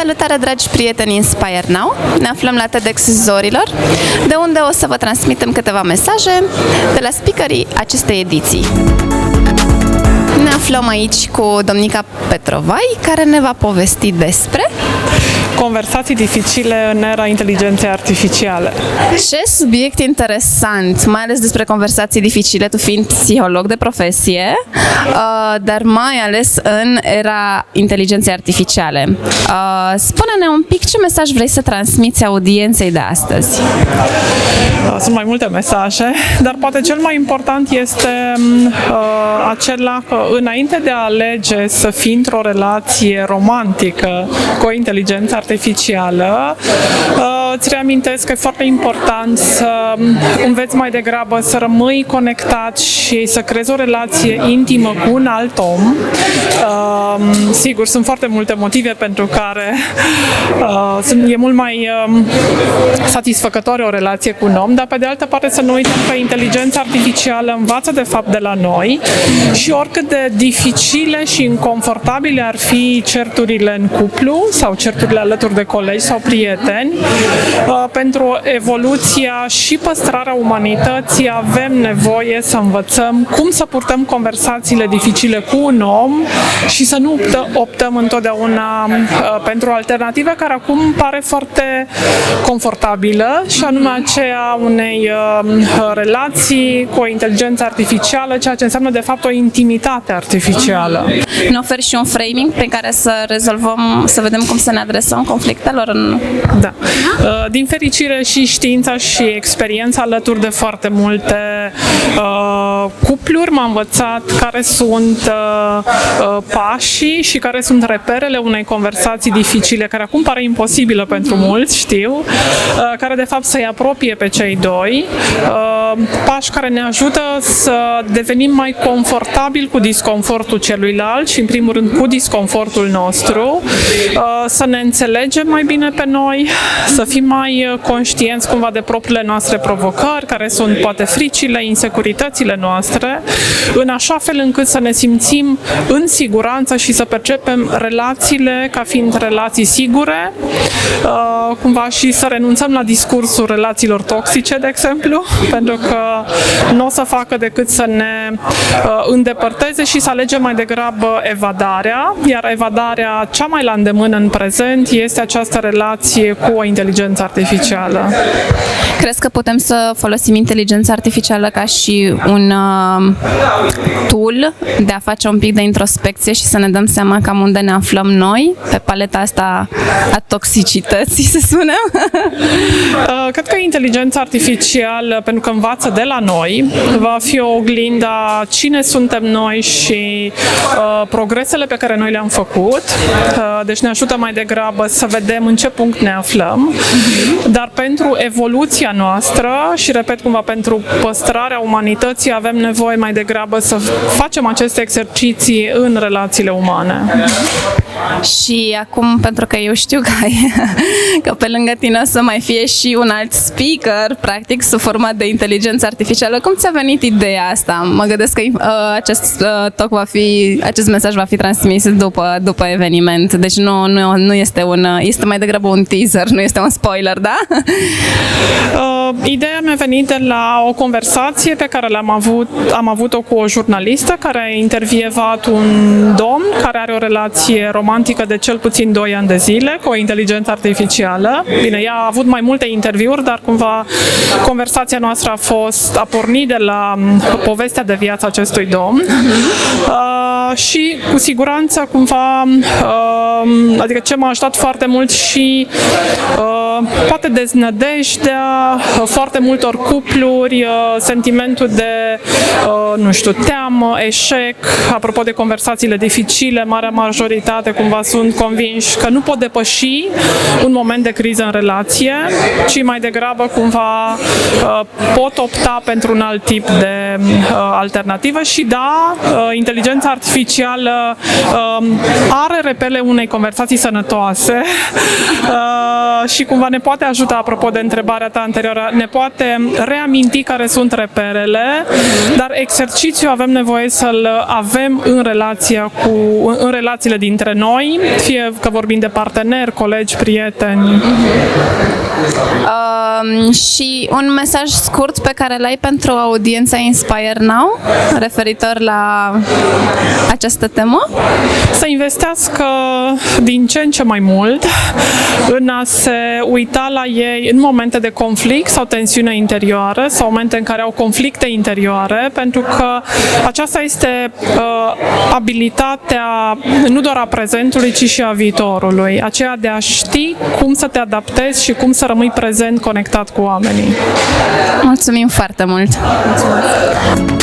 Salutare, dragi prieteni Inspire Now! Ne aflăm la TEDx Zorilor, de unde o să vă transmitem câteva mesaje de la speakerii acestei ediții. Ne aflăm aici cu Domnica Petrovai, care ne va povesti despre conversații dificile în era inteligenței artificiale. Ce subiect interesant, mai ales despre conversații dificile, tu fiind psiholog de profesie, dar mai ales în era inteligenței artificiale. Spune-ne un pic ce mesaj vrei să transmiți audienței de astăzi. Sunt mai multe mesaje, dar poate cel mai important este acela că înainte de a alege să fii într-o relație romantică cu o inteligență artificială, îți reamintesc că e foarte important să înveți mai degrabă să rămâi conectat și să creezi o relație intimă cu un alt om. Sigur, sunt foarte multe motive pentru care e mult mai satisfăcătoare o relație cu un om, dar pe de altă parte să nu uităm că inteligența artificială învață de fapt de la noi și oricât de dificile și inconfortabile ar fi certurile în cuplu sau certurile alături de colegi sau prieteni, pentru evoluția și păstrarea umanității avem nevoie să învățăm cum să purtăm conversațiile dificile cu un om și să nu optăm întotdeauna pentru o alternativă care acum pare foarte confortabilă, și anume aceea unei relații cu o inteligență artificială, ceea ce înseamnă de fapt o intimitate artificială. Ne oferi și un framing pe care să rezolvăm, să vedem cum să ne adresăm conflictelor în... Da. Din fericire și știința și experiența alături de foarte multe cupluri m-a învățat care sunt pașii și care sunt reperele unei conversații dificile, care acum pare imposibilă pentru mulți, știu, care de fapt să-i apropie pe cei doi, pași care ne ajută să devenim mai confortabili cu disconfortul celuilalt și în primul rând cu disconfortul nostru, să ne înțelegem mai bine pe noi, să fim mai conștienți cumva de propriile noastre provocări, care sunt poate fricile, insecuritățile noastre, în așa fel încât să ne simțim în siguranță și să percepem relațiile ca fiind relații sigure, cumva și să renunțăm la discursul relațiilor toxice, de exemplu, pentru că nu o să facă decât să ne îndepărteze și să alegem mai degrabă evadarea, iar evadarea cea mai la îndemână în prezent este această relație cu o inteligență artificială. Crezi că putem să folosim inteligența artificială ca și un tool de a face un pic de introspecție și să ne dăm seama cam unde ne aflăm noi pe paleta asta a toxicității, să spunem? Cred că inteligența artificială, pentru că învață de la noi, va fi o oglindă a cine suntem noi și progresele pe care noi le-am făcut. Deci ne ajută mai degrabă să vedem în ce punct ne aflăm, dar pentru evoluția noastră și, repet cumva, pentru păstrarea umanității avem nevoie mai degrabă să facem aceste exerciții în relațiile umane. Și acum, pentru că eu știu că pe lângă tine o să mai fie și un alt speaker, practic, sub format de inteligență artificială, cum ți-a venit ideea asta? Mă gândesc că acest acest mesaj va fi transmis după eveniment, deci nu este este mai degrabă un teaser, nu este un spoiler, da? Ideea mi-a venit de la o conversație pe care am avut-o cu o jurnalistă care a intervievat un domn care are o relație romantică de cel puțin 2 ani de zile cu o inteligență artificială. Bine, ea a avut mai multe interviuri, dar cumva conversația noastră a pornit de la povestea de viață acestui domn. Și cu siguranță cumva, adică ce m-a ajutat foarte mult și poate deznădejdea foarte multor cupluri, sentimentul de, nu știu, teamă, eșec. Apropo de conversațiile dificile, marea majoritate cumva sunt convinși că nu pot depăși un moment de criză în relație, ci mai degrabă cumva pot opta pentru un alt tip de alternativă și da, inteligența artificială are repele unei conversații sănătoase și cumva cumva ne poate ajuta, apropo de întrebarea ta anterioară, ne poate reaminti care sunt reperele, dar exercițiul avem nevoie să-l avem în relațiile dintre noi, fie că vorbim de parteneri, colegi, prieteni. Și un mesaj scurt pe care l-ai pentru audiența Inspire Now, referitor la această temă? Să investească din ce în ce mai mult în a se uita la ei în momente de conflict sau tensiune interioară sau momente în care au conflicte interioare, pentru că aceasta este abilitatea nu doar a prezentului, ci și a viitorului, aceea de a ști cum să te adaptezi și cum să rămâi prezent, conectat cu oamenii. Mulțumim foarte mult! Mulțumesc.